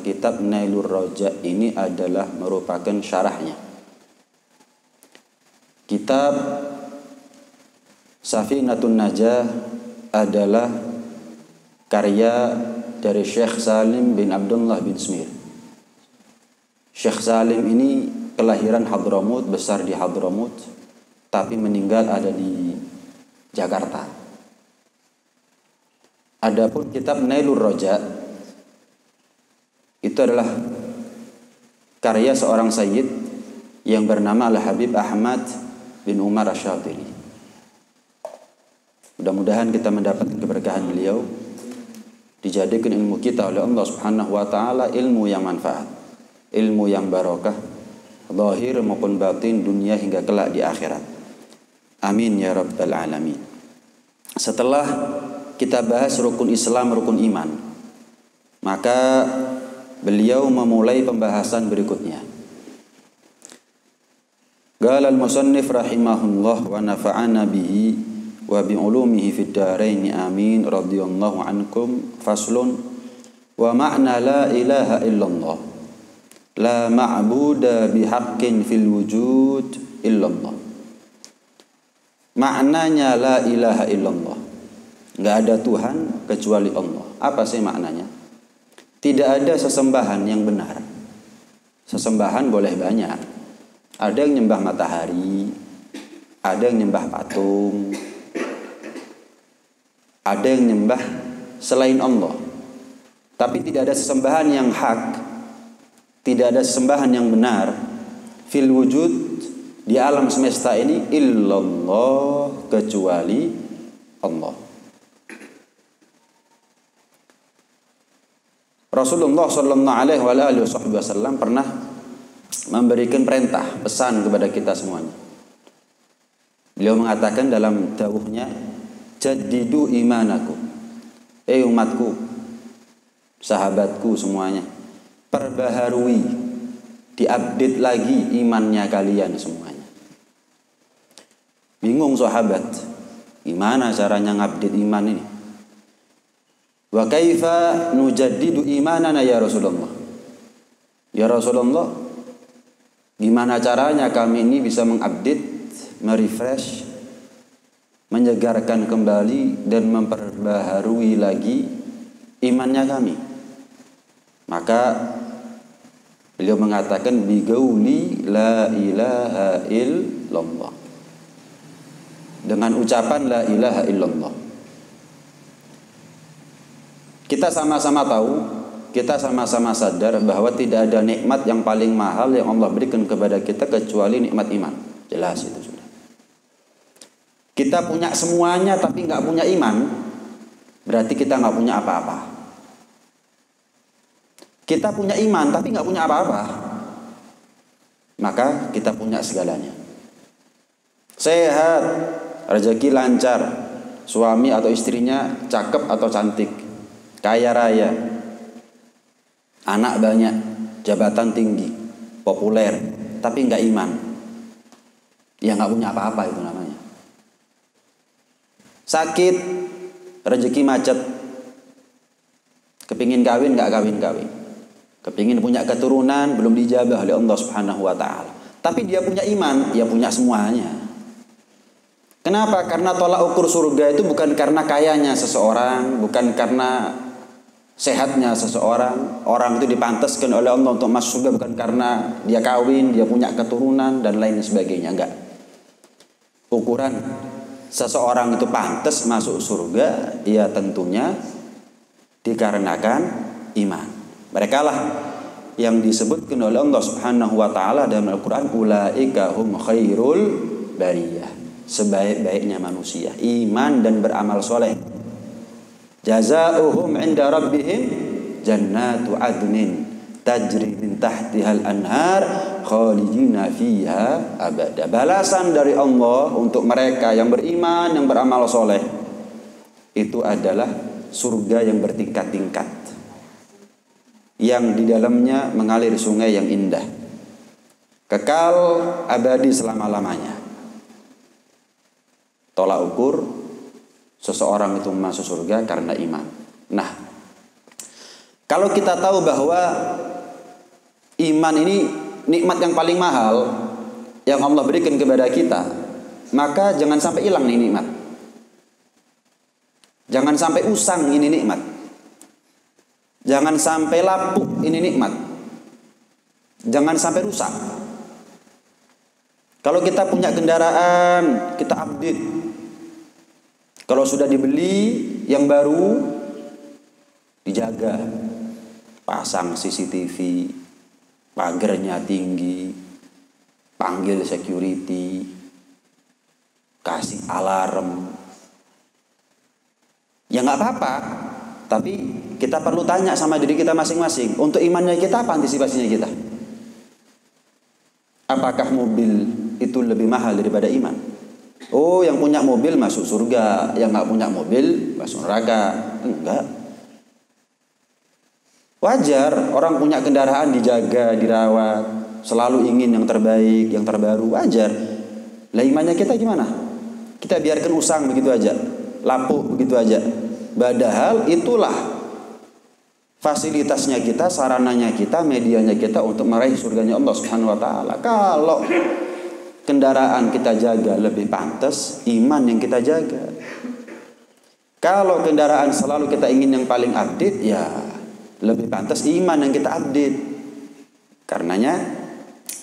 kitab Nailur Raja ini adalah merupakan syarahnya. Kitab Safinatun Najah adalah karya dari Syekh Salim bin Abdullah bin Smir. Syekh Salim ini kelahiran Hadramut, besar di Hadramut, tapi meninggal ada di Jakarta. Adapun kitab Nailur Raja itu adalah karya seorang sayyid yang bernama Al-Habib Ahmad bin Umar Asy-Syatili. Mudah-mudahan kita mendapatkan keberkahan beliau, dijadikan ilmu kita oleh Allah Subhanahu wa taala ilmu yang manfaat, ilmu yang barokah, zahir maupun batin, dunia hingga kelak di akhirat. Amin ya rabbal alamin. Setelah kita bahas rukun Islam, rukun iman, maka beliau memulai pembahasan berikutnya. Qala al-musannif rahimahullah wa nafa'ana bihi wa bi'ulumihi fid dharain amin radhiyallahu ankum. Faslun wa ma'na la ilaha illallah la ma'buda bihaqqin fil wujud illallah. Maknanya la ilaha illallah, enggak ada Tuhan kecuali Allah. Apa sih maknanya? Tidak ada sesembahan yang benar. Sesembahan boleh banyak. Ada yang nyembah matahari, ada yang nyembah patung, ada yang nyembah selain Allah. Tapi tidak ada sesembahan yang hak, tidak ada sesembahan yang benar fil wujud, di alam semesta ini, illallah, kecuali Allah. Rasulullah sallallahu alaihi wasallam pernah memberikan perintah, pesan kepada kita semuanya. Beliau mengatakan dalam dawuhnya, jaddidu imanakum. Umatku, sahabatku semuanya, perbaharui, diupdate lagi imannya kalian semuanya. Bingung sahabat, gimana caranya ngupdate iman ini? Wa kaifa nujaddidu imanana ya Rasulullah? Ya Rasulullah, gimana caranya kami ini bisa mengupdate, merefresh, menyegarkan kembali dan memperbaharui lagi imannya kami? Maka beliau mengatakan bigauli la ilaha illallah, dengan ucapan la ilaha illallah. Kita sama-sama tahu, kita sama-sama sadar bahwa tidak ada nikmat yang paling mahal yang Allah berikan kepada kita kecuali nikmat iman. Jelas itu sudah. Kita punya semuanya tapi nggak punya iman, berarti kita nggak punya apa-apa. Kita punya iman tapi nggak punya apa-apa, maka kita punya segalanya. Sehat, rezeki lancar, suami atau istrinya cakep atau cantik, kaya raya, anak banyak, jabatan tinggi, populer, tapi nggak iman, ya nggak punya apa-apa itu namanya. Sakit, rezeki macet, kepingin kawin nggak kawin-kawin, kepingin punya keturunan belum dijabah oleh Allah Subhanahu wa taala. Tapi dia punya iman, dia punya semuanya. Kenapa? Karena tolak ukur surga itu bukan karena kayanya seseorang, bukan karena sehatnya seseorang. Orang itu dipantaskan oleh Allah untuk masuk surga bukan karena dia kawin, dia punya keturunan dan lain sebagainya. Enggak. Ukuran seseorang itu pantas masuk surga, ya tentunya dikarenakan iman. Mereka lah yang disebutkan oleh Allah Subhanahu wa taala dalam Al-Qur'an, ulaika hum khairul bariyah, sebaik-baiknya manusia, iman dan beramal soleh. Jazaohum 'inda rabbihim jannatu adnin tajri min tahtihal anhar khalidina fiha abada. Balasan dari Allah untuk mereka yang beriman, yang beramal soleh, itu adalah surga yang bertingkat-tingkat, yang di dalamnya mengalir sungai yang indah, kekal abadi selama-lamanya. Tolak ukur seseorang itu masuk surga karena iman. Nah, Kalau kita tahu bahwa iman ini nikmat yang paling mahal yang Allah berikan kepada kita, maka jangan sampai hilang nih nikmat. Jangan sampai usang ini nikmat. Jangan sampai lapuk ini nikmat. Jangan sampai rusak. Kalau kita punya kendaraan, kita update. Kalau sudah dibeli yang baru, dijaga. Pasang CCTV, pagarnya tinggi, panggil security, kasih alarm. Ya nggak apa-apa, tapi kita perlu tanya sama diri kita masing-masing. Untuk imannya kita apa antisipasinya kita? Apakah mobil itu lebih mahal daripada iman? Oh, yang punya mobil masuk surga, yang nggak punya mobil masuk neraka. Enggak. Wajar orang punya kendaraan dijaga, dirawat, selalu ingin yang terbaik, yang terbaru, wajar. Lah imannya kita gimana? Kita biarkan usang begitu aja, lapuk begitu aja. Padahal itulah fasilitasnya kita, sarananya kita, medianya kita untuk meraih surganya Allah Subhanahu wa taala. Kalau kendaraan kita jaga lebih pantas, iman yang kita jaga. Kalau kendaraan selalu kita ingin yang paling update, ya lebih pantas iman yang kita update. Karenanya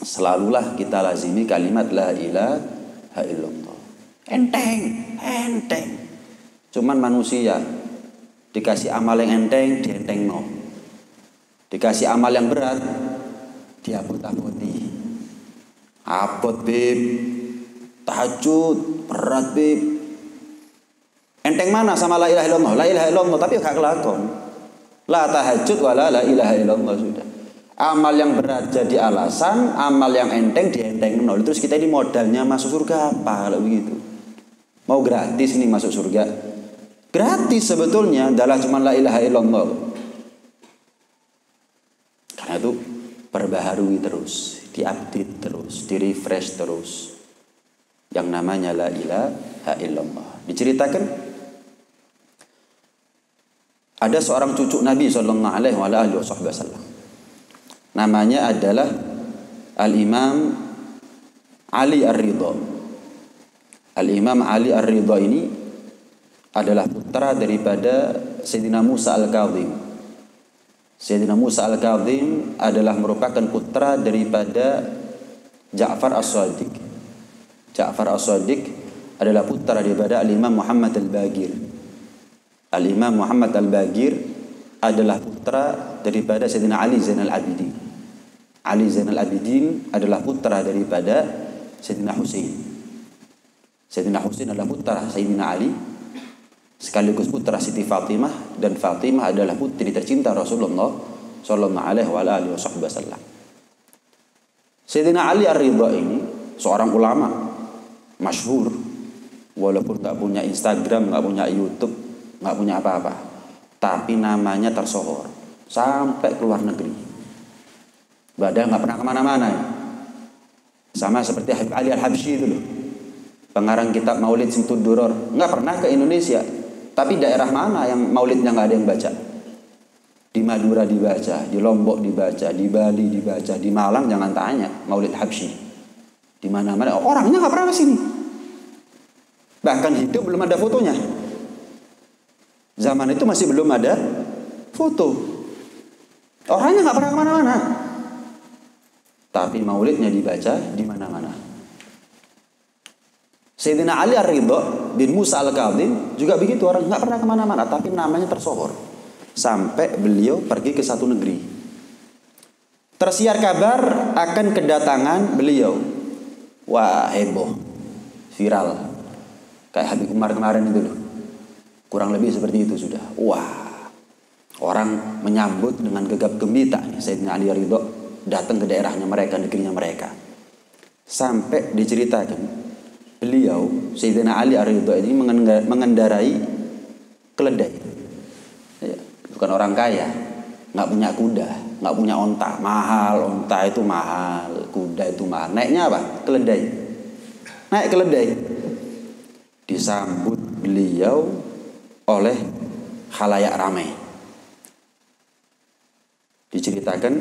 selalulah kita lazimi kalimat la ilaha illallah. Enteng. Cuman manusia dikasih amal yang enteng, dientengno. Dikasih amal yang berat, diabot-aboti. Abot bib, tahajud berat bib. Enteng mana sama la ilaha illallah? La ilaha illallah tapi gak kelakon. La tahajud wala la ilaha illallah sudah. Amal yang berat jadi alasan, amal yang enteng dientengno. Terus kita ini modalnya masuk surga apa kalau begitu? Mau gratis nih masuk surga? Gratis sebetulnya, adalah cuma la ilaha illallah. Karena itu perbaharui terus, diupdate terus, direfresh terus. Yang namanya la ilaha illallah. Diceritakan ada seorang cucu Nabi sallallahu alaihi wasallam. Namanya adalah Al-Imam Ali Ar-Ridha. Al-Imam Ali Ar-Ridha ini adalah putra daripada Sayyidina Musa Al-Kadhim. Sayyidina Musa Al-Kadhim adalah merupakan putra daripada Ja'far As-Shadiq. Ja'far As-Shadiq adalah putra daripada Al-Imam Muhammad Al-Baqir. Al-Imam Muhammad Al-Baqir adalah putra daripada Sayyidina Ali Zainal Abidin. Ali Zainal Abidin adalah putra daripada Sayyidina Husain. Sayyidina Husain adalah putra Sayyidina Ali, sekaligus putra Siti Fatimah, dan Fatimah adalah putri tercinta Rasulullah sallallahu alaihi wasallam. Sayyidina Ali Ar-Ridha ini seorang ulama masyhur, walaupun nggak punya Instagram, nggak punya YouTube, nggak punya apa-apa, tapi namanya tersohor sampai ke luar negeri. Padahal nggak pernah kemana-mana. Sama seperti Habib Ali Al-Habsyi itu loh, pengarang kitab Maulid Simtud Duror, nggak pernah ke Indonesia, tapi daerah mana yang maulidnya nggak ada yang baca? Di Madura dibaca, di Lombok dibaca, di Bali dibaca, di Malang jangan tanya Maulid Habsyi. Di mana-mana orangnya nggak pernah ke sini. Bahkan hidup belum ada fotonya. Zaman itu masih belum ada foto. Orangnya nggak pernah kemana-mana. Tapi maulidnya dibaca di mana-mana. Sayyidina Ali Ar-Ridha bin Musa Al-Kadhim juga begitu, orang nggak pernah kemana-mana, tapi namanya tersohor. Sampai beliau pergi ke satu negeri. Tersiar kabar akan kedatangan beliau. Wah, heboh. Viral. Kayak Habib Umar kemarin itu loh. Kurang lebih seperti itu sudah. Wah, orang menyambut dengan gegap gembita nih Sayyidina Ali Ar-Ridha datang ke daerahnya mereka, negerinya mereka. Sampai diceritakan beliau Sayyidina Ali Ar-Ridha ini mengendarai keledai. Ya, bukan orang kaya, nggak punya kuda, nggak punya onta. Mahal, onta itu mahal, kuda itu mahal. Naiknya apa? Keledai. Naik keledai. Disambut beliau oleh khalayak ramai. Diceritakan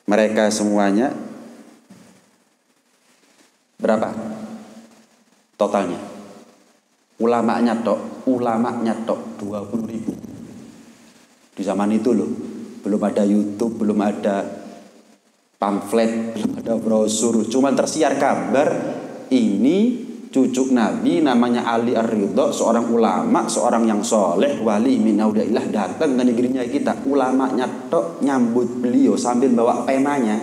mereka semuanya berapa totalnya? Ulamanya tok 20.000. Di zaman itu loh, belum ada YouTube, belum ada pamflet, belum ada brosur, cuman tersiar kabar ini cucu Nabi namanya Ali Ar-Ridha, seorang ulama, seorang yang soleh, wali min auliyaillah, datang ke negerinya kita. Ulamanya tok nyambut beliau sambil bawa penanya.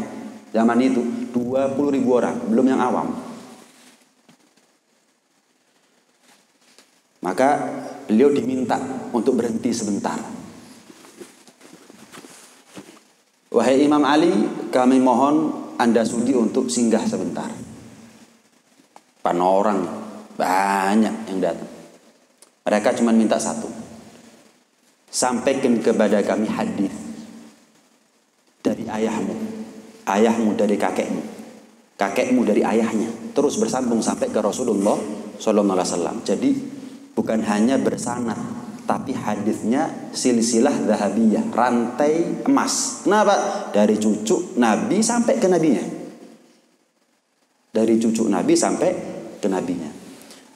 Zaman itu 20.000 orang, belum yang awam. Maka beliau diminta untuk berhenti sebentar. Wahai Imam Ali, kami mohon Anda sudi untuk singgah sebentar. Orang banyak yang datang. Mereka cuma minta satu. Sampaikan kepada kami hadis dari ayahmu, ayahmu dari kakekmu, kakekmu dari ayahnya, terus bersambung sampai ke Rasulullah Sallallahu Alaihi Wasallam. Jadi bukan hanya bersanad, tapi hadisnya silsilah zahabiyah, rantai emas. Kenapa? Dari cucu Nabi sampai ke nabinya. Dari cucu Nabi sampai ke nabinya.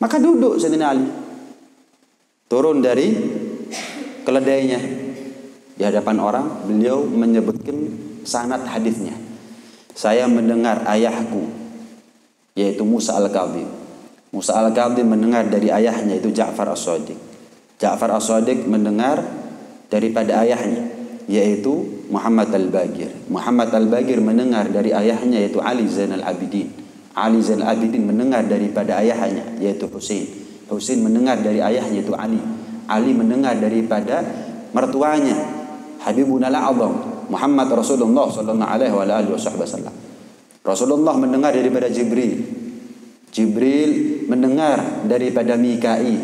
Maka duduk Sayyidina Ali, turun dari keledainya di hadapan orang, beliau menyebutkan sanad hadisnya. Saya mendengar ayahku, yaitu Musa Al-Kadhim. Musa Al-Kadhim mendengar dari ayahnya, yaitu Ja'far As-Shadiq. Ja'far As-Shadiq mendengar daripada ayahnya, yaitu Muhammad Al-Baqir. Muhammad Al-Baqir mendengar dari ayahnya, yaitu Ali Zainal Abidin. Ali Zainal Abidin mendengar daripada ayahnya, yaitu Husain. Husain mendengar dari ayahnya, yaitu Ali. Ali mendengar daripada mertuanya, Habibuna al-A'zam, Muhammad Rasulullah sallallahu alaihi wasallam. Rasulullah mendengar daripada Jibril. Jibril mendengar daripada Mikail.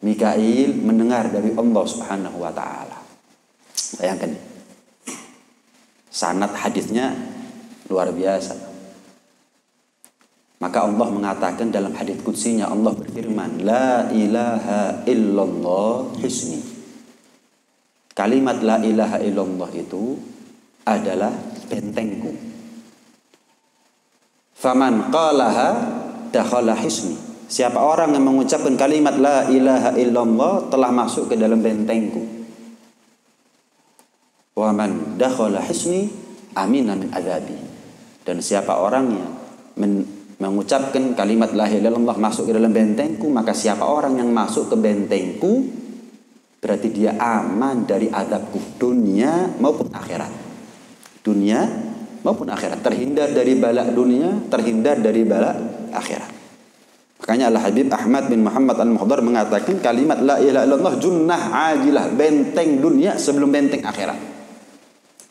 Mikail mendengar dari Allah Subhanahu wa taala. Bayangkan. Sanad hadisnya luar biasa. Maka Allah mengatakan dalam hadits qudsinya, Allah berfirman, la ilaha illallah hisni. Kalimat la ilaha illallah itu adalah bentengku. Faman qalaha dakhala hisni. Siapa orang yang mengucapkan kalimat la ilaha illallah telah masuk ke dalam bentengku. Wa man dakhala hisni amina min adzabi. Dan siapa orang yang mengucapkan kalimat la ilaha illallah masuk ke dalam bentengku, maka siapa orang yang masuk ke bentengku berarti dia aman dari azabku dunia maupun akhirat. Dunia maupun akhirat, terhindar dari bala dunia, terhindar dari bala akhirat. Makanya Al-Habib Ahmad bin Muhammad Al-Muhdar mengatakan kalimat la ilaha illallah junnah ajilah, benteng dunia sebelum benteng akhirat.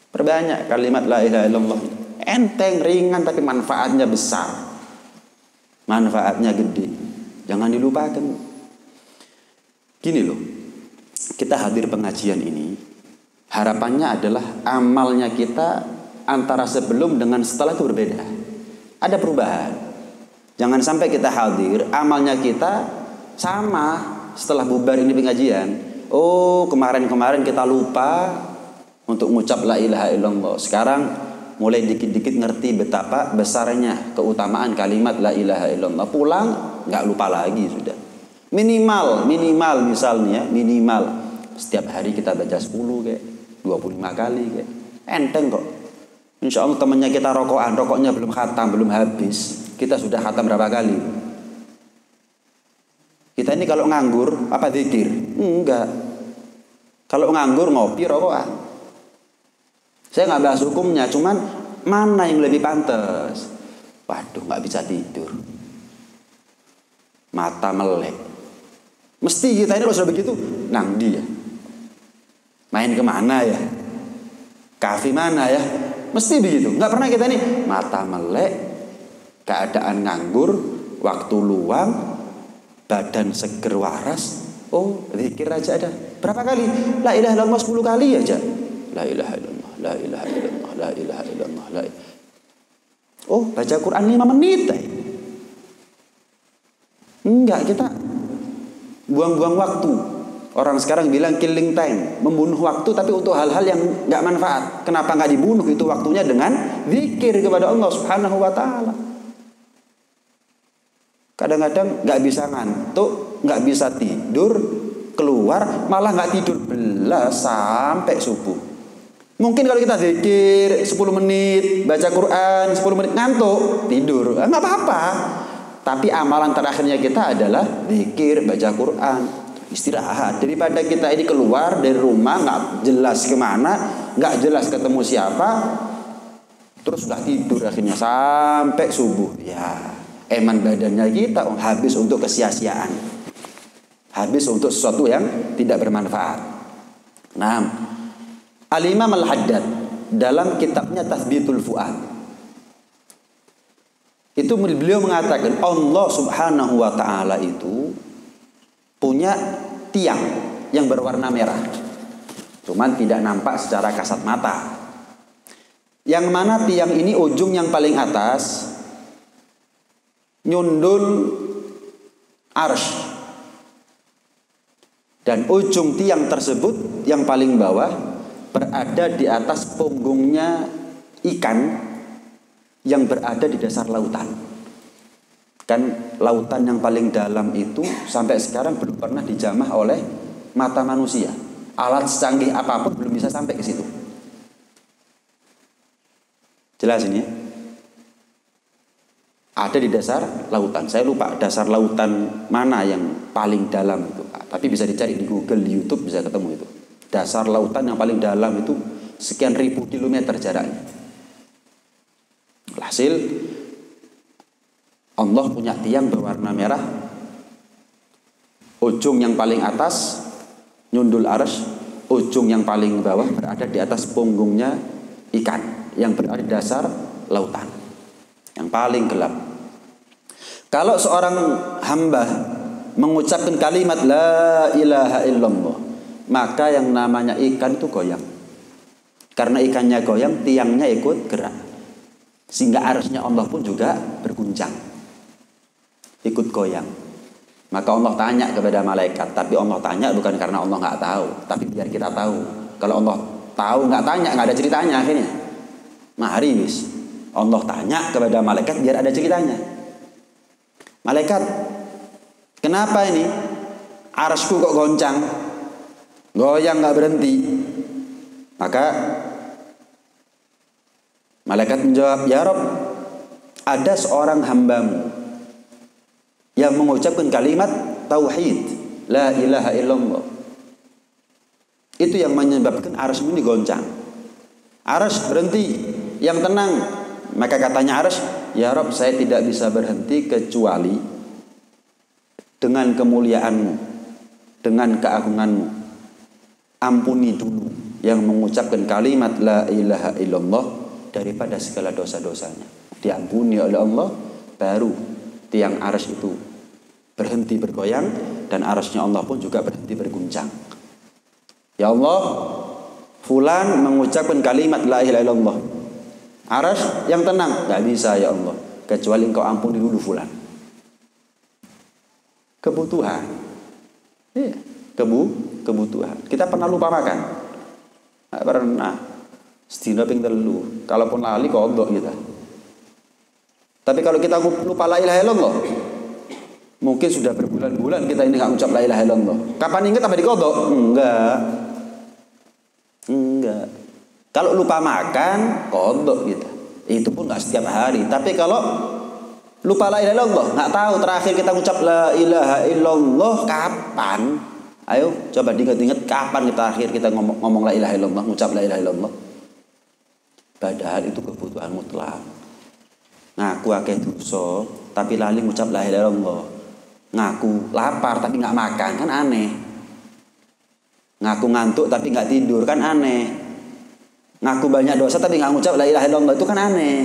Perbanyak kalimat la ilaha illallah. Enteng, ringan, tapi manfaatnya besar. Manfaatnya gede. Jangan dilupakan. Gini loh, kita hadir pengajian ini, harapannya adalah amalnya kita antara sebelum dengan setelah itu berbeda. Ada perubahan. Jangan sampai kita hadir, amalnya kita sama setelah bubar ini pengajian. Oh, kemarin-kemarin kita lupa untuk mengucap la ilaha illallah. Sekarang mulai dikit-dikit ngerti betapa besarnya keutamaan kalimat la ilaha illallah. Pulang nggak lupa lagi sudah. Minimal misalnya, minimal setiap hari kita baca 10 kayak 25 kali kayak. Enteng kok. Insya Allah temannya kita rokoknya belum khatam, belum habis. Kita sudah khatam berapa kali? Kita ini kalau nganggur apa zikir? Enggak. Kalau nganggur ngopi rokokan. Saya nggak bahas hukumnya, cuman mana yang lebih pantas? Waduh, nggak bisa tidur, mata melek. Mesti kita ini kalau sudah begitu, nang dia main kemana ya? Kafe mana ya? Mesti begitu. Nggak pernah kita ini mata melek, keadaan nganggur, waktu luang, badan seger waras. Oh, zikir aja ada. Berapa kali? La ilaha illallah 10 kali aja. La ilaha illallah, la ilaha illallah, la ilaha illallah, la ilaha. Oh, baca Quran 5 menit. Enggak, kita buang-buang waktu. Orang sekarang bilang killing time, membunuh waktu tapi untuk hal-hal yang nggak manfaat. Kenapa nggak dibunuh itu waktunya dengan zikir kepada Allah Subhanahu wa taala? Kadang-kadang nggak bisa ngantuk, nggak bisa tidur, keluar malah nggak tidur belas sampai subuh. Mungkin kalau kita zikir 10 menit, baca Quran 10 menit, ngantuk, tidur, nggak apa-apa. Tapi amalan terakhirnya kita adalah zikir, baca Quran, istirahat. Daripada kita ini keluar dari rumah nggak jelas kemana, nggak jelas ketemu siapa, terus sudah tidur akhirnya sampai subuh. Ya, eman badannya kita habis untuk kesia-siaan, habis untuk sesuatu yang tidak bermanfaat. Nah, Al-Imam Al-Haddad dalam kitabnya Tathbitul Fuad itu beliau mengatakan Allah Subhanahu wa taala itu punya tiang yang berwarna merah. Cuman tidak nampak secara kasat mata. Yang mana tiang ini ujung yang paling atas nyundul arsy, dan ujung tiang tersebut yang paling bawah berada di atas punggungnya ikan yang berada di dasar lautan. Kan lautan yang paling dalam itu sampai sekarang belum pernah dijamah oleh mata manusia. Alat secanggih apapun belum bisa sampai ke situ. Jelas ini ya? Ada di dasar lautan. Saya lupa dasar lautan mana yang paling dalam itu. Tapi bisa dicari di Google, di YouTube bisa ketemu itu. Dasar lautan yang paling dalam itu sekian ribu kilometer jaraknya. Hasil Allah punya tiang berwarna merah. Ujung yang paling atas nyundul arsy, ujung yang paling bawah berada di atas punggungnya ikan yang berada di dasar lautan yang paling gelap. Kalau seorang hamba mengucapkan kalimat la ilaha illallah, maka yang namanya ikan itu goyang. Karena ikannya goyang, tiangnya ikut gerak. Sehingga arsy-nya Allah pun juga berguncang, ikut goyang. Maka Allah tanya kepada malaikat. Tapi Allah tanya bukan karena Allah nggak tahu, tapi biar kita tahu. Kalau Allah tahu nggak tanya, nggak ada ceritanya akhirnya. Mari wis, Allah tanya kepada malaikat biar ada ceritanya. Malaikat, kenapa ini arsy-ku kok goncang, goyang nggak berhenti? Maka malaikat menjawab, ya Rob, ada seorang hambamu yang mengucapkan kalimat tauhid, la ilaha illallah. Itu yang menyebabkan arsy ini goncang. Arsy berhenti, yang tenang. Maka katanya arsy, ya Rob, saya tidak bisa berhenti kecuali dengan kemuliaanmu, dengan keagunganmu. Ampuni dulu yang mengucapkan kalimat la ilaha illallah daripada segala dosa-dosanya. Diampuni oleh Allah, baru tiang arsy itu berhenti bergoyang dan arsy-nya Allah pun juga berhenti berguncang. Ya Allah, fulan mengucapkan kalimat la ilaha illallah. Arsy yang tenang, nggak bisa ya Allah, kecuali engkau ampuni dulu fulan. Kebutuhan, iya, kebutuhan. Kita pernah lupa makan? Nggak pernah. Sedina ping telu, kalaupun lali kodok kita. Tapi kalau kita lupa la ilaha illallah, mungkin sudah berbulan-bulan kita ini nggak ucap la ilaha illallah. Kapan ingat sampai dikodok? Enggak. Kalau lupa makan, kodok kita. Itu pun nggak setiap hari. Tapi kalau lupa la ilaha illallah, nggak tahu terakhir kita ucap la ilaha illallah kapan? Ayo coba diingat-ingat kapan kita akhir kita ngomong la ilaha illallah, ngucap la ilaha illallah. Padahal itu kebutuhan mutlak. Ngaku akeh dosa tapi lali ngucap la ilaha illallah. Ngaku lapar tapi nggak makan, kan aneh. Ngaku ngantuk tapi nggak tidur, kan aneh. Ngaku banyak dosa tapi nggak ngucap la ilaha illallah, itu kan aneh.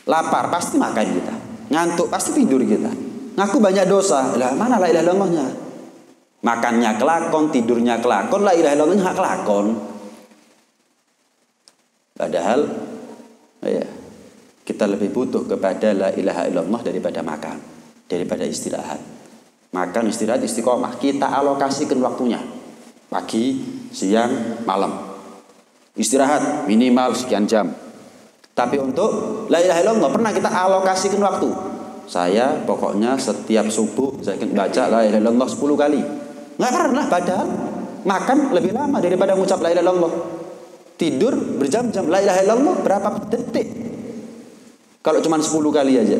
Lapar pasti makan kita, ngantuk pasti tidur kita. Ngaku banyak dosa, lah mana la ilaha illallahnya? Makannya kelakon, tidurnya kelakon, la ilaha illallahnya nggak kelakon. Padahal ya, kita lebih butuh kepada la ilaha illallah daripada makan, daripada istirahat. Makan, istirahat, istiqomah. Kita alokasikan waktunya. Pagi, siang, malam. Istirahat minimal sekian jam. Tapi untuk la ilaha illallah pernah kita alokasikan waktu. Saya pokoknya setiap subuh saya baca la ilaha illallah 10 kali. Nggak pernah, padahal makan lebih lama daripada mengucap la ilaha illallah. Tidur berjam-jam, la ilaha illallah berapa detik? Kalau cuma 10 kali aja.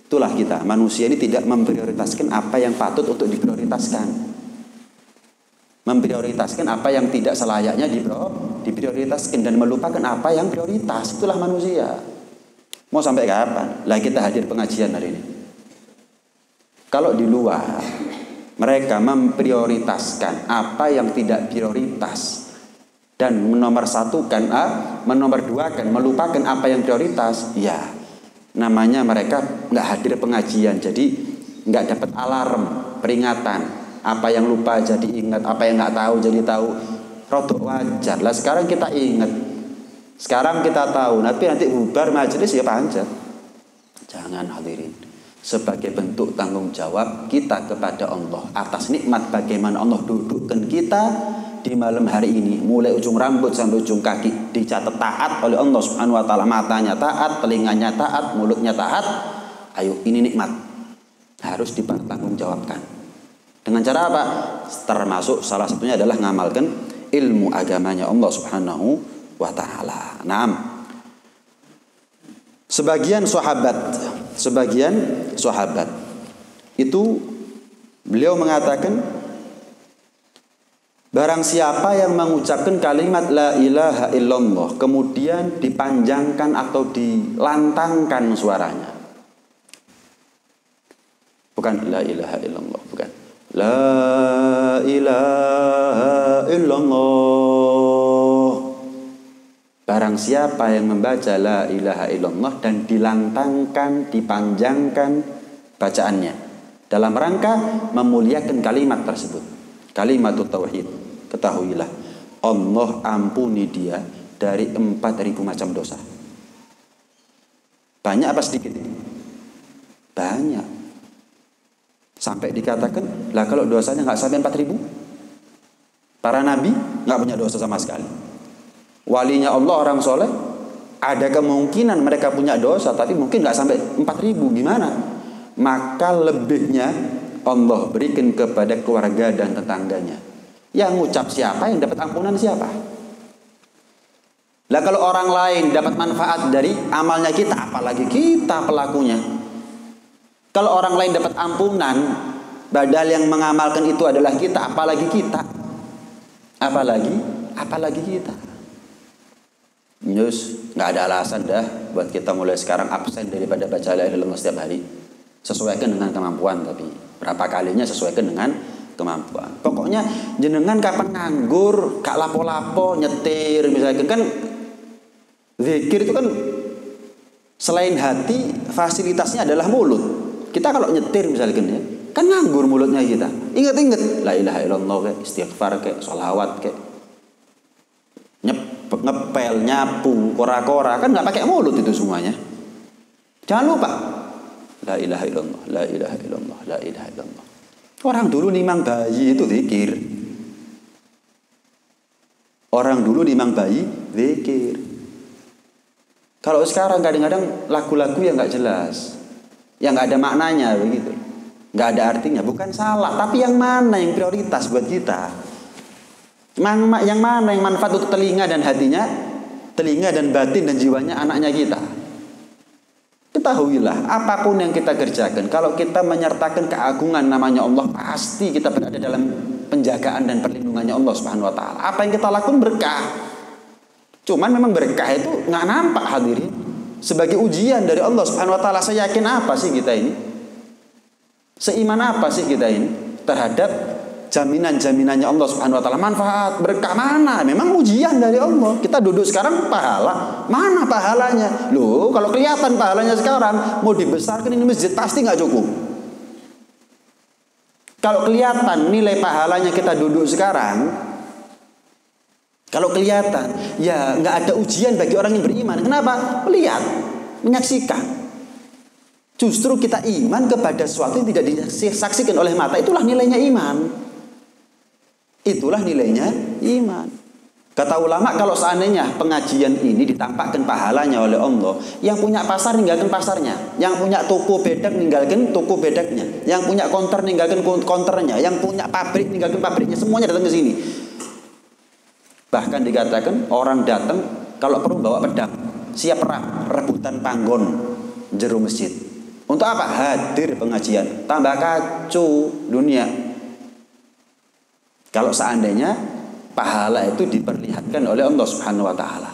Itulah kita, manusia ini tidak memprioritaskan apa yang patut untuk diprioritaskan. Memprioritaskan apa yang tidak selayaknya diprioritaskan dan melupakan apa yang prioritas. Itulah manusia. Mau sampai kapan? Lah kita hadir pengajian hari ini. Kalau di luar mereka memprioritaskan apa yang tidak prioritas dan menomorduakan, melupakan apa yang prioritas, ya namanya mereka nggak hadir pengajian, jadi nggak dapat alarm, peringatan. Apa yang lupa jadi ingat, apa yang nggak tahu jadi tahu. Rodok wajar lah. Sekarang kita ingat, sekarang kita tahu. Nanti bubar majelis ya panjat. Jangan hadirin. Sebagai bentuk tanggung jawab kita kepada Allah atas nikmat bagaimana Allah dudukkan kita di malam hari ini, mulai ujung rambut sampai ujung kaki dicatat taat oleh Allah Subhanahu wa taala. Matanya taat, telinganya taat, mulutnya taat. Ayo, ini nikmat. Harus dipertanggungjawabkan. Dengan cara apa? Termasuk salah satunya adalah ngamalkan ilmu agamanya Allah Subhanahu wa taala. Naam. Sebagian sahabat itu beliau mengatakan, barang siapa yang mengucapkan kalimat la ilaha illallah kemudian dipanjangkan atau dilantangkan suaranya. Bukan la ilaha illallah, bukan. La ilaha illallah. Barang siapa yang membaca la ilaha illallah dan dilantangkan, dipanjangkan bacaannya dalam rangka memuliakan kalimat tersebut, kalimatut tauhid, ketahuilah Allah ampuni dia dari 4.000 macam dosa. Banyak apa sedikit ini? Banyak. Sampai dikatakan, lah kalau dosanya nggak sampai 4.000, para nabi nggak punya dosa sama sekali. Walinya Allah, orang soleh, ada kemungkinan mereka punya dosa, tapi mungkin nggak sampai 4.000. Gimana? Maka lebihnya Allah berikan kepada keluarga dan tetangganya. Yang ngucap siapa, yang dapat ampunan siapa? Lah kalau orang lain dapat manfaat dari amalnya kita, apalagi kita pelakunya. Kalau orang lain dapat ampunan, padahal yang mengamalkan itu adalah kita, apalagi kita. Apalagi kita. News, nggak ada alasan dah buat kita mulai sekarang absen daripada baca la ilaha illallah setiap hari. Sesuaikan dengan kemampuan, tapi berapa kalinya sesuaikan dengan kemampuan. Pokoknya jenengan kapan nganggur, gak lapo-lapo, nyetir misalkan, kan zikir itu kan selain hati fasilitasnya adalah mulut. Kita kalau nyetir misalkan ya, kan nganggur mulutnya kita. Ingat la ilaha illallah kayak istighfar kayak sholawat kayak ngepel, nyapu, kora-kora, kan nggak pakai mulut itu semuanya. Jangan lupa la ilaha illallah, la ilaha illallah, la ilaha illallah. Orang dulu nimang bayi itu zikir. Orang dulu nimang bayi zikir. Kalau sekarang kadang-kadang lagu-lagu yang nggak jelas, yang nggak ada maknanya begitu, nggak ada artinya. Bukan salah, tapi yang mana yang prioritas buat kita? Yang mana yang manfaat untuk telinga dan hatinya, telinga dan batin dan jiwanya anaknya kita. Ketahuilah apapun yang kita kerjakan, kalau kita menyertakan keagungan namanya Allah, pasti kita berada dalam penjagaan dan perlindungannya Allah Subhanahu wa taala. Apa yang kita lakukan berkah. Cuman memang berkah itu nggak nampak hadirin. Sebagai ujian dari Allah Subhanahu wa taala, saya yakin apa sih kita ini? Seiman apa sih kita ini terhadap jaminan-jaminannya Allah Subhanahu wa taala? Manfaat, berkah mana? Memang ujian dari Allah. Kita duduk sekarang pahala. Mana pahalanya? Loh, kalau kelihatan pahalanya sekarang, mau dibesarkan ini masjid pasti nggak cukup. Kalau kelihatan nilai pahalanya kita duduk sekarang, kalau kelihatan, ya nggak ada ujian bagi orang yang beriman. Kenapa? Lihat, menyaksikan. Justru kita iman kepada sesuatu yang tidak disaksikan oleh mata. Itulah nilainya iman. Itulah nilainya iman. Kata ulama, kalau seandainya pengajian ini ditampakkan pahalanya oleh Allah, yang punya pasar ninggalkan pasarnya, yang punya toko bedak ninggalkan toko bedaknya, yang punya konter ninggalkan konternya, yang punya pabrik ninggalkan pabriknya, semuanya datang ke sini. Bahkan dikatakan orang datang kalau perlu bawa pedang, siap perang, rebutan panggon jero masjid. Untuk apa? Hadir pengajian. Tambah kacau dunia. Kalau seandainya pahala itu diperlihatkan oleh Allah Subhanahu wa taala.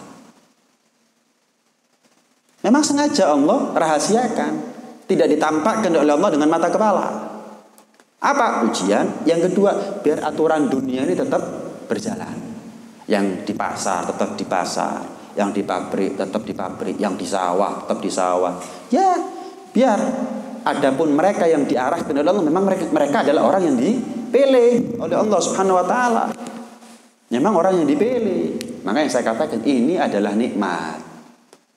Memang sengaja Allah rahasiakan, tidak ditampakkan oleh Allah dengan mata kepala. Apa ujian? Yang kedua, biar aturan dunia ini tetap berjalan. Yang di pasar tetap di pasar, yang di pabrik tetap di pabrik, yang di sawah tetap di sawah. Ya, biar adapun mereka yang diarahkan oleh Allah, memang mereka adalah orang yang dipilih oleh Allah Subhanahu wa taala. Memang orang yang dipilih. Makanya saya katakan ini adalah nikmat.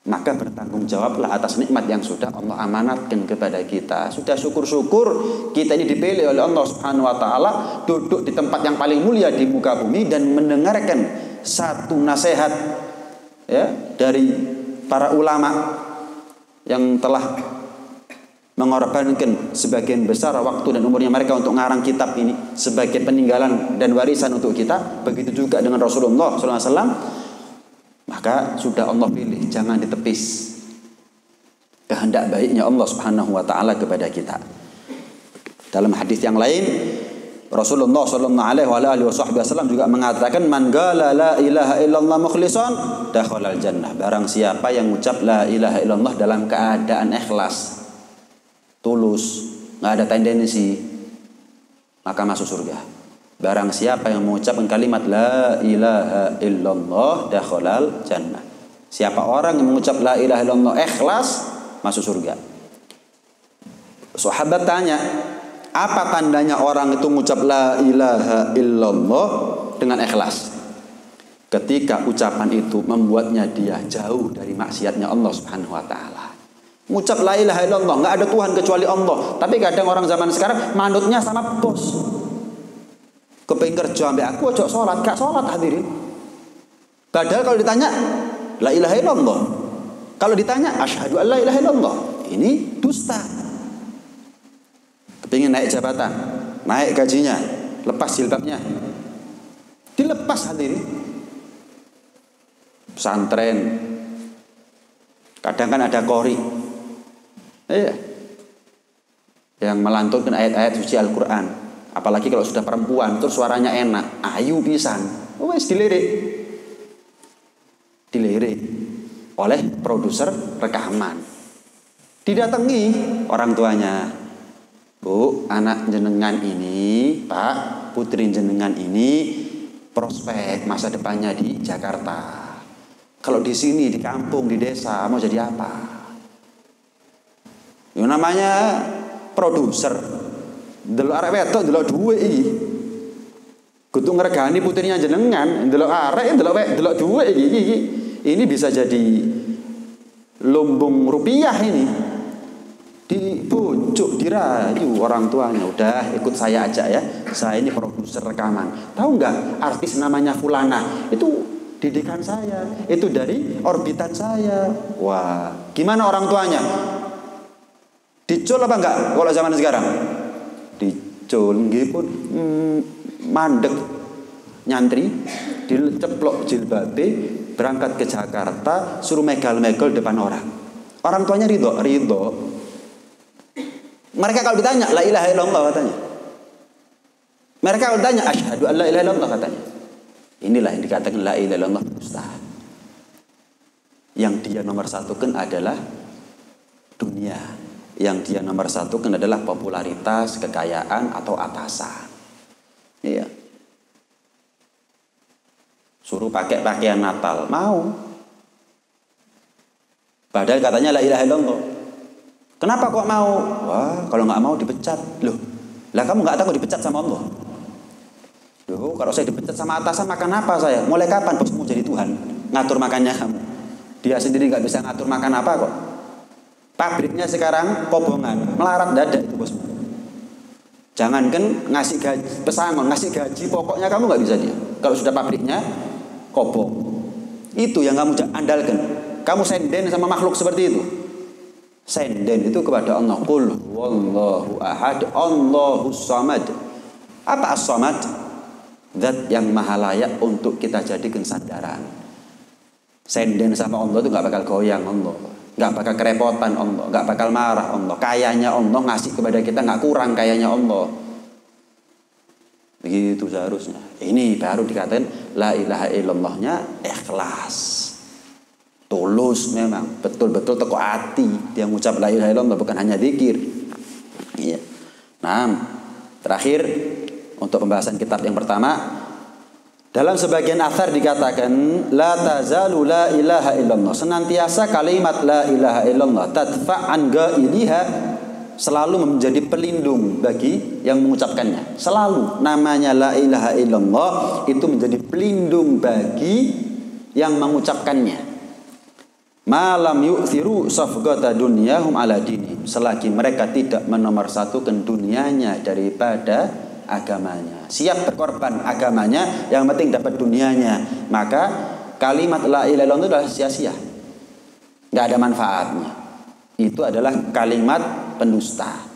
Maka bertanggung jawablah atas nikmat yang sudah Allah amanatkan kepada kita. Sudah syukur-syukur kita ini dipilih oleh Allah Subhanahu wa taala, duduk di tempat yang paling mulia di muka bumi dan mendengarkan satu nasihat ya dari para ulama yang telah mengorbankan sebagian besar waktu dan umurnya mereka untuk ngarang kitab ini sebagai peninggalan dan warisan untuk kita. Begitu juga dengan Rasulullah SAW. Maka sudah Allah pilih, jangan ditepis kehendak baiknya Allah Subhanahu wa taala kepada kita. Dalam hadis yang lain Rasulullah SAW juga mengatakan, man qala la ilaha illallah mukhlishan dakhalal jannah. Barang siapa yang mengucap la ilaha illallah dalam keadaan ikhlas, tulus, nggak ada tendensi, maka masuk surga. Barang siapa yang mengucapkan kalimat la ilaha illallah dakhalal jannah. Siapa orang yang mengucap la ilaha illallah ikhlas, masuk surga. Sahabat tanya, apa tandanya orang itu mengucap la ilaha illallah dengan ikhlas? Ketika ucapan itu membuatnya dia jauh dari maksiatnya Allah Subhanahu wa taala. Mengucap la ilaha illallah, nggak ada Tuhan kecuali Allah. Tapi kadang orang zaman sekarang manutnya sama bos. Kepengin kerja ambek aku ojo salat, gak salat hadirin. Padahal kalau ditanya la ilaha illallah, kalau ditanya asyhadu an la ilaha illallah, ini dusta. Kepengin naik jabatan, naik gajinya, lepas jilbabnya, dilepas hadirin. Pesantren, kadang kan ada qori, yang melantunkan ayat-ayat suci Al-Quran. Apalagi kalau sudah perempuan, terus suaranya enak, ayu pisan, wes dilirik oleh produser rekaman. Didatangi orang tuanya, Bu, anak jenengan ini, Pak, putri jenengan ini prospek masa depannya di Jakarta. Kalau di sini, di kampung, di desa, mau jadi apa? Itu namanya produser. Delok arek wedok delok duwe iki. Kudu ngregani putrinya jenengan, delok arek delok duwe iki. Ini bisa jadi lumbung rupiah ini. Dibujuk, dirayu orang tuanya, udah ikut saya aja ya. Saya ini produser rekaman. Tahu enggak artis namanya Fulana? Itu didikan saya, itu dari orbitan saya. Wah, gimana orang tuanya? Dicul apa enggak kalau zaman sekarang? Dicul nggih pun mandek nyantri, diceplok jilbabe, berangkat ke Jakarta, suruh megal-megal depan orang. Orang tuanya ridho. Mereka kalau ditanya la ilaha illallah katanya. Mereka kalau ditanya asyhadu an la ilaha illallah katanya. Inilah yang dikatakan la ilaha illallah dusta. Yang dia nomor satukan adalah dunia. Yang dia nomor satukan adalah popularitas, kekayaan, atau atasan. Iya. Suruh pakai pakaian Natal, mau. Padahal katanya la ilaha illallah. Kenapa kok mau? Wah, kalau nggak mau dipecat. Loh, lah kamu nggak takut dipecat sama Allah? Loh, kalau saya dipecat sama atasan, makan apa saya? Mulai kapan bosmu jadi Tuhan? Ngatur makannya kamu. Dia sendiri nggak bisa ngatur makan apa kok. Pabriknya sekarang kobongan, melarat dadak itu bos. Jangankan ngasih gaji pesangon, ngasih gaji pokoknya kamu nggak bisa dia. Kalau sudah pabriknya kobong, itu yang kamu andalkan. Kamu senden sama makhluk seperti itu. Senden itu kepada Allah. Qul wallahu ahad, Allahus samad. Apa as-samad? Zat yang maha layak untuk kita jadikan sandaran. Senden sama Allah itu nggak bakal goyang Allah, nggak bakal kerepotan Allah, nggak bakal marah Allah. Kayanya Allah ngasih kepada kita nggak kurang kayanya Allah. Begitu seharusnya. Ini baru dikatakan la ilaha illallahnya ikhlas, tulus, memang betul-betul teko hati dia mengucap la ilaha illallah, bukan hanya zikir. Iya. Nah, terakhir untuk pembahasan kitab yang pertama, dalam sebagian athar dikatakan la tazalu la ilaha illallah, senantiasa kalimat la ilaha illallah tadfa'an ghairiha, selalu menjadi pelindung bagi yang mengucapkannya. Selalu namanya la ilaha illallah itu menjadi pelindung bagi yang mengucapkannya. Malam yu'thiru safgata dunyahum ala dinihim, selagi mereka tidak menomorsatukan dunianya daripada agamanya, siap berkorban agamanya, yang penting dapat dunianya, maka kalimat la ilaha illallah itu adalah sia-sia, nggak ada manfaatnya. Itu adalah kalimat pendusta.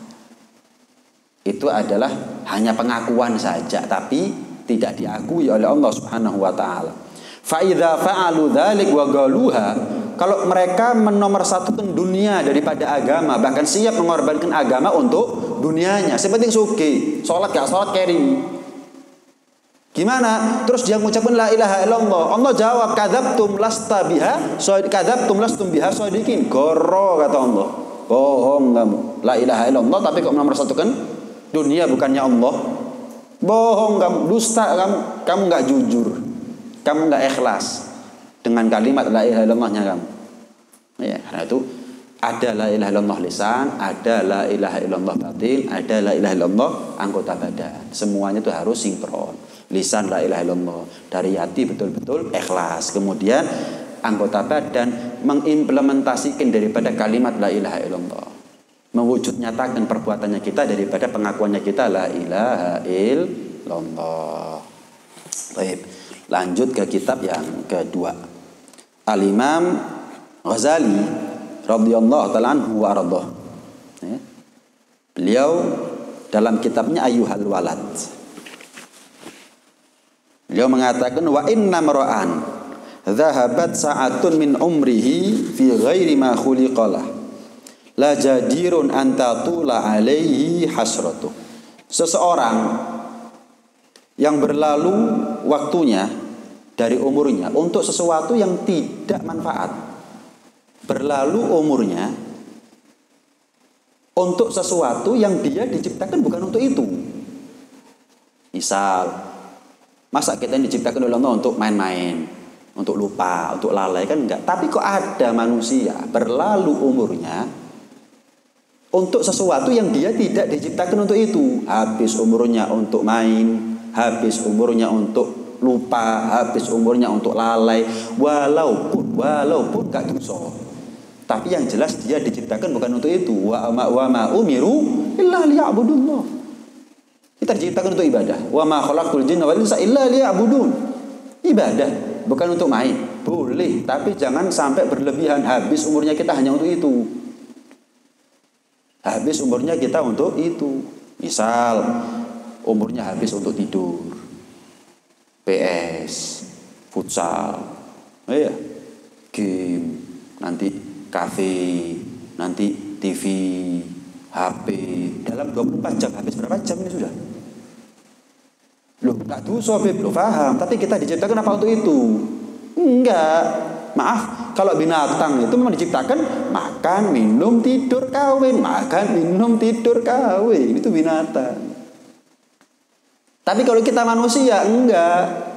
Itu adalah hanya pengakuan saja, tapi tidak diakui oleh Allah Subhanahu wa taala. Fa idza fa'alu dzalik wa galuha, kalau mereka menomorsatukan dunia daripada agama, bahkan siap mengorbankan agama untuk dunianya, seperti suki, sholat gak sholat keri. Gimana? Terus dia mengucapkan la ilaha illallah. Allah jawab kadzabtum lasta biha, kadzabtum lastum biha shadiqin. Goro kata Allah. Bohong kamu. La ilaha illallah tapi kok menomorsatukan dunia bukannya Allah. Bohong kamu, dusta kamu. Kamu enggak jujur. Kamu enggak ikhlas dengan kalimat la ilaha illallahnya kamu. Ya, karena itu ada la ilaha illallah lisan, ada la ilaha illallah batin, ada la ilaha illallah anggota badan. Semuanya itu harus sinkron. Lisan la ilaha illallah, dari hati betul-betul ikhlas. Kemudian anggota badan mengimplementasikan daripada kalimat la ilaha illallah, mewujud nyatakan perbuatannya kita daripada pengakuannya kita la ilaha illallah. Baik, lanjut ke kitab yang kedua. Al-Imam Ghazali radhiyallahu ta'ala anhu wa ardhah. Beliau dalam kitabnya Ayyuhal Walad, beliau mengatakan wa inna mar'an dhahabat sa'atun min umrihi fi ghairi ma khuliqalah la jadirun an tatula alaihi hasratu. Seseorang yang berlalu waktunya dari umurnya untuk sesuatu yang tidak manfaat, berlalu umurnya untuk sesuatu yang dia diciptakan bukan untuk itu. Misal, masa kita diciptakan oleh Allah untuk main-main, untuk lupa, untuk lalai, kan enggak. Tapi kok ada manusia berlalu umurnya untuk sesuatu yang dia tidak diciptakan untuk itu. Habis umurnya untuk main, habis umurnya untuk lupa, habis umurnya untuk lalai, walaupun gak dosa. Tapi yang jelas dia diciptakan bukan untuk itu. Wa ma umiru illa liya'budullah. Kita diciptakan untuk ibadah. Wa ma khalaqul jinna wal insa illa liya'budun. Ibadah, bukan untuk main. Boleh, tapi jangan sampai berlebihan. Habis umurnya kita hanya untuk itu. Habis umurnya kita untuk itu. Misal umurnya habis untuk tidur, PS, futsal, game, nanti kafe, nanti TV, HP. Dalam 24 jam habis berapa jam ini sudah? Loh, gak dosa, Beb, lo paham. Tapi kita diciptakan apa untuk itu? Enggak. Maaf, kalau binatang itu memang diciptakan makan, minum, tidur, kawin. Makan, minum, tidur, kawin. Itu binatang. Tapi kalau kita manusia, enggak.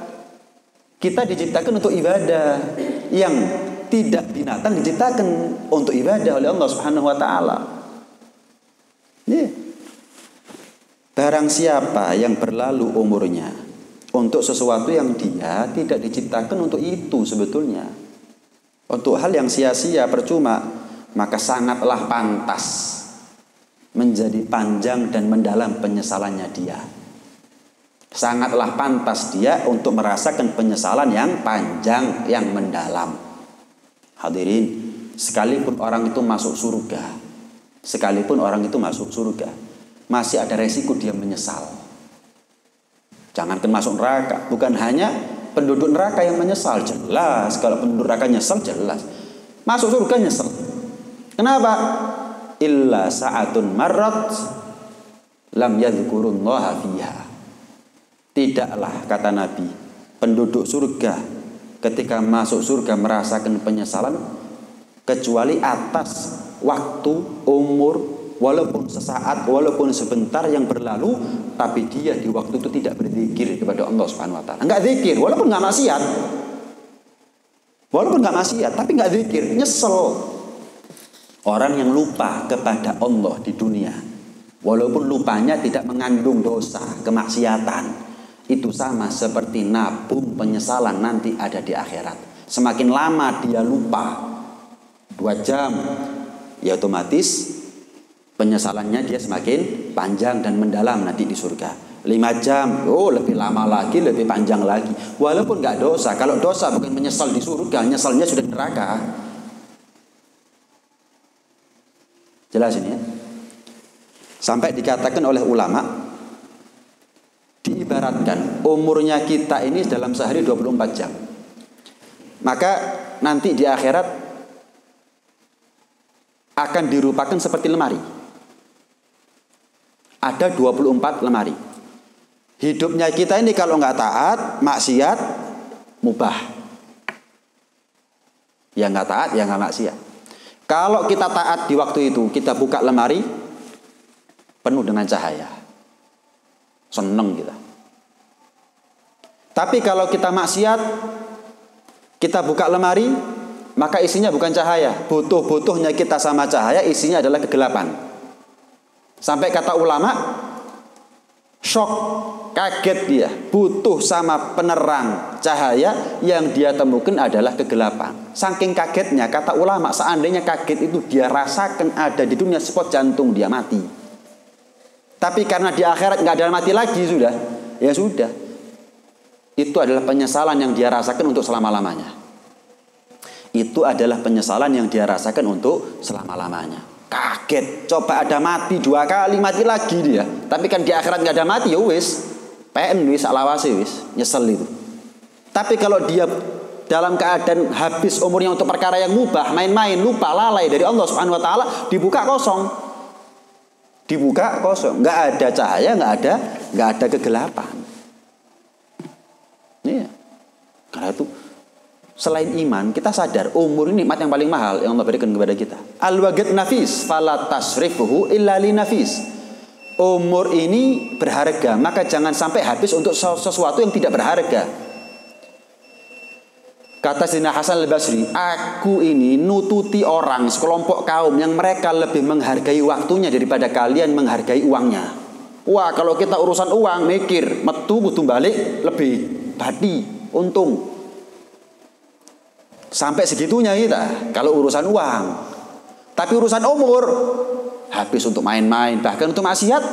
Kita diciptakan untuk ibadah. Yang tidak binatang diciptakan untuk ibadah oleh Allah Subhanahu wa taala. Barang siapa yang berlalu umurnya untuk sesuatu yang dia tidak diciptakan untuk itu sebetulnya, untuk hal yang sia-sia, percuma, maka sangatlah pantas menjadi panjang dan mendalam penyesalannya dia. Sangatlah pantas dia untuk merasakan penyesalan yang panjang, yang mendalam. Hadirin, sekalipun orang itu masuk surga, masih ada resiko dia menyesal. Jangankan masuk neraka, bukan hanya penduduk neraka yang menyesal, jelas. Kalau penduduk neraka nyesal, jelas. Masuk surga nyesal. Kenapa? Illa sa'atun marrat lam yadhkurullaha fiha. Tidaklah, kata Nabi, penduduk surga ketika masuk surga merasakan penyesalan kecuali atas waktu, umur, walaupun sesaat, walaupun sebentar yang berlalu, tapi dia di waktu itu tidak berzikir kepada Allah Subhanahu wa taala. Enggak zikir, walaupun enggak maksiat. Tapi enggak zikir, nyesel. Orang yang lupa kepada Allah di dunia, walaupun lupanya tidak mengandung dosa, kemaksiatan, itu sama seperti nabung penyesalan nanti ada di akhirat. Semakin lama dia lupa, 2 jam, ya otomatis penyesalannya dia semakin panjang dan mendalam nanti di surga. 5 jam, lebih lama lagi, lebih panjang lagi. Walaupun nggak dosa, kalau dosa bukan menyesal di surga, nyesalnya sudah di neraka. Jelas ini ya. Sampai dikatakan oleh ulama, diibaratkan umurnya kita ini dalam sehari 24 jam. Maka nanti di akhirat akan dirupakan seperti lemari. Ada 24 lemari. Hidupnya kita ini kalau nggak taat, maksiat, mubah. Ya nggak taat, ya nggak maksiat. Kalau kita taat di waktu itu, kita buka lemari penuh dengan cahaya. Seneng kita. Tapi kalau kita maksiat, kita buka lemari, maka isinya bukan cahaya. Butuh-butuhnya kita sama cahaya, isinya adalah kegelapan. Sampai kata ulama, shock, kaget dia. Butuh sama penerang cahaya, yang dia temukan adalah kegelapan. Saking kagetnya, kata ulama, seandainya kaget itu dia rasakan ada di dunia spot jantung, dia mati. Tapi karena di akhirat nggak ada mati lagi, sudah. Ya sudah. Itu adalah penyesalan yang dia rasakan untuk selama-lamanya. Itu adalah penyesalan yang dia rasakan untuk selama-lamanya. Kaget, coba ada mati 2 kali, mati lagi dia. Tapi kan di akhirat nggak ada mati, ya wis. PN wis, alawasi wis, nyesel itu. Tapi kalau dia dalam keadaan habis umurnya untuk perkara yang mubah, main-main, lupa, lalai dari Allah Subhanahu wa taala, dibuka kosong. Nggak ada cahaya, nggak ada kegelapan. Iya. Karena itu selain iman, kita sadar umur ini nikmat yang paling mahal yang Allah berikan kepada kita. Al-waqt nafis, fala tasrifuhu illa li nafis. Umur ini berharga, maka jangan sampai habis untuk sesuatu yang tidak berharga. Kata Sayyidina Hasan al-Basri, aku ini nututi orang, sekelompok kaum yang mereka lebih menghargai waktunya daripada kalian menghargai uangnya. Wah, kalau kita urusan uang, mikir, metu butuh balik, lebih badi, untung. Sampai segitunya kita, kalau urusan uang. Tapi urusan umur, habis untuk main-main, bahkan untuk maksiat.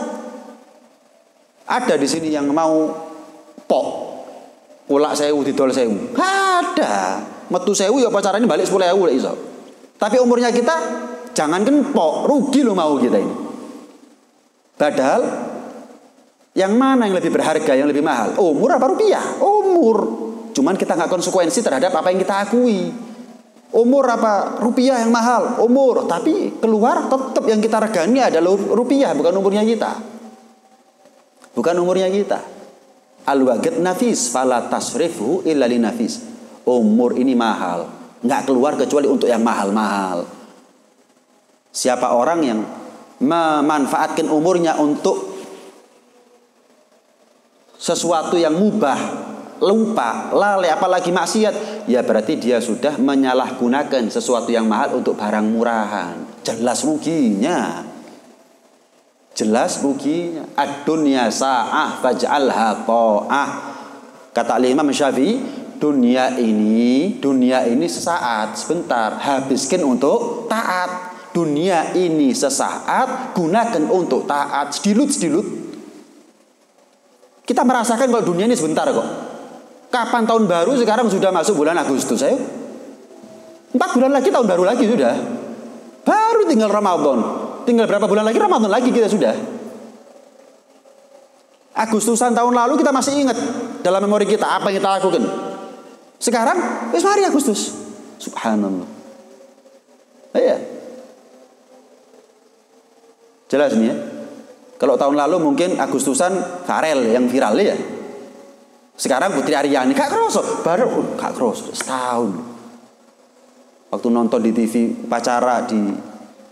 Ada di sini yang mau pok, ulak sewu, didol sewu. Ada. Metu sewu ya pacarannya balik 10.000 lah iso. Tapi umurnya kita jangan pok, rugi lo mau kita ini. Padahal yang mana yang lebih berharga, yang lebih mahal? Umur apa rupiah? Umur. Cuman kita nggak konsekuensi terhadap apa yang kita akui. Umur apa rupiah yang mahal? Umur. Tapi keluar tetap yang kita regani adalah rupiah, bukan umurnya kita. Bukan umurnya kita. Al-waqt nafis fala tasrifu illa li nafis. Umur ini mahal, nggak keluar kecuali untuk yang mahal-mahal. Siapa orang yang memanfaatkan umurnya untuk sesuatu yang mubah, lupa, lalai, apalagi maksiat, ya berarti dia sudah menyalahgunakan sesuatu yang mahal untuk barang murahan. Jelas ruginya. Ad-dunya sa'ah faj'alha ta'ah. Kata Imam Syafi'i, dunia ini sesaat, sebentar, habiskan untuk taat. Dunia ini sesaat, gunakan untuk taat. Sedilut. Kita merasakan kalau dunia ini sebentar kok. Kapan tahun baru? Sekarang sudah masuk bulan Agustus. Ayo. 4 bulan lagi tahun baru lagi sudah. Baru tinggal Ramadan. Tinggal berapa bulan lagi Ramadan lagi kita sudah. Agustusan tahun lalu kita masih ingat dalam memori kita apa yang kita lakukan. Sekarang wis mari Agustus. Subhanallah. Iya. Jelas nih ya. Kalau tahun lalu mungkin Agustusan Farel yang viral ya. Sekarang Putri Aryani gak kroso, baru gak kroso setahun. Waktu nonton di TV upacara di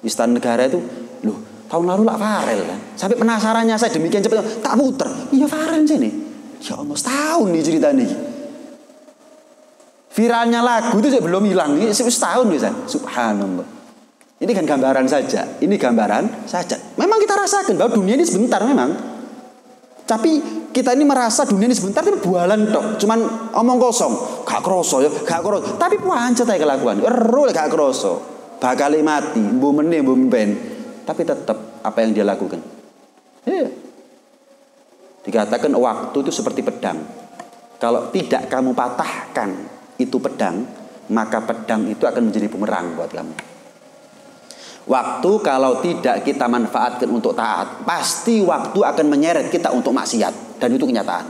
Istana Negara itu, loh tahun lalu lah Farel kan. Sampai penasarannya saya demikian cepat tak muter. Iya Farel sini. Ya Allah setahun nih ceritanya. Viralnya lagu itu belum hilang, ini setahun bisa. Subhanallah. Ini kan gambaran saja. Ini gambaran saja. Memang kita rasakan bahwa dunia ini sebentar memang. Tapi kita ini merasa dunia ini sebentar tapi bualan tok. Cuman omong kosong. Gak kroso ya, gak kroso. Tapi pancet aja kelakuan. Erul gak kroso. Bakal mati, mbu meneh mbu mben. Tapi tetap apa yang dia lakukan. Iya. Dikatakan waktu itu seperti pedang. Kalau tidak kamu patahkan itu pedang, maka pedang itu akan menjadi bumerang buat kamu. Waktu kalau tidak kita manfaatkan untuk taat, pasti waktu akan menyeret kita untuk maksiat. Dan itu kenyataan.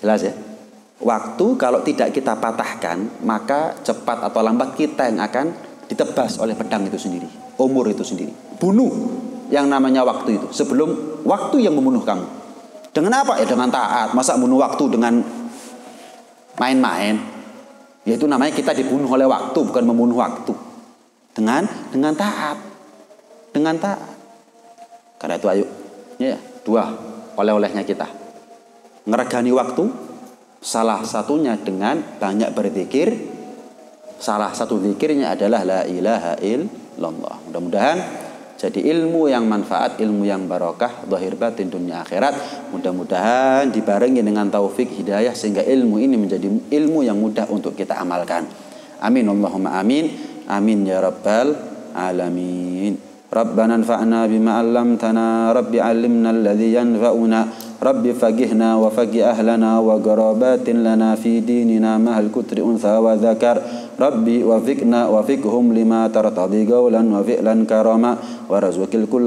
Jelas ya? Waktu kalau tidak kita patahkan, maka cepat atau lambat kita yang akan ditebas oleh pedang itu sendiri. Umur itu sendiri. Bunuh yang namanya waktu itu. Sebelum waktu yang membunuh kamu. Dengan apa? Ya dengan taat. Masa bunuh waktu dengan main-main? Yaitu namanya kita dibunuh oleh waktu, bukan membunuh waktu. Dengan taat. Dengan taat. Karena itu ayo. Ya, 2 oleh-olehnya kita. Ngeregani waktu. Salah satunya dengan banyak berzikir. Salah satu zikirnya adalah la ilaha illallah. Mudah-mudahan jadi ilmu yang manfaat, ilmu yang barokah, zahir batin dunia akhirat. Mudah-mudahan dibarengi dengan taufik hidayah sehingga ilmu ini menjadi ilmu yang mudah untuk kita amalkan. Amin Allahumma amin. Amin ya rabbal alamin. Rabbana anfa'na bima 'allamtana, rabbi 'allimna alladhi yanfa'una, rabbi faqihna wa faqih ahlana wa qarabatin lana fi dinina mahal kutri untha wa dzakar, rabbi wafiqna wa fiqhum lima tartadi qawlan wa fi'lan karama wa razqil kull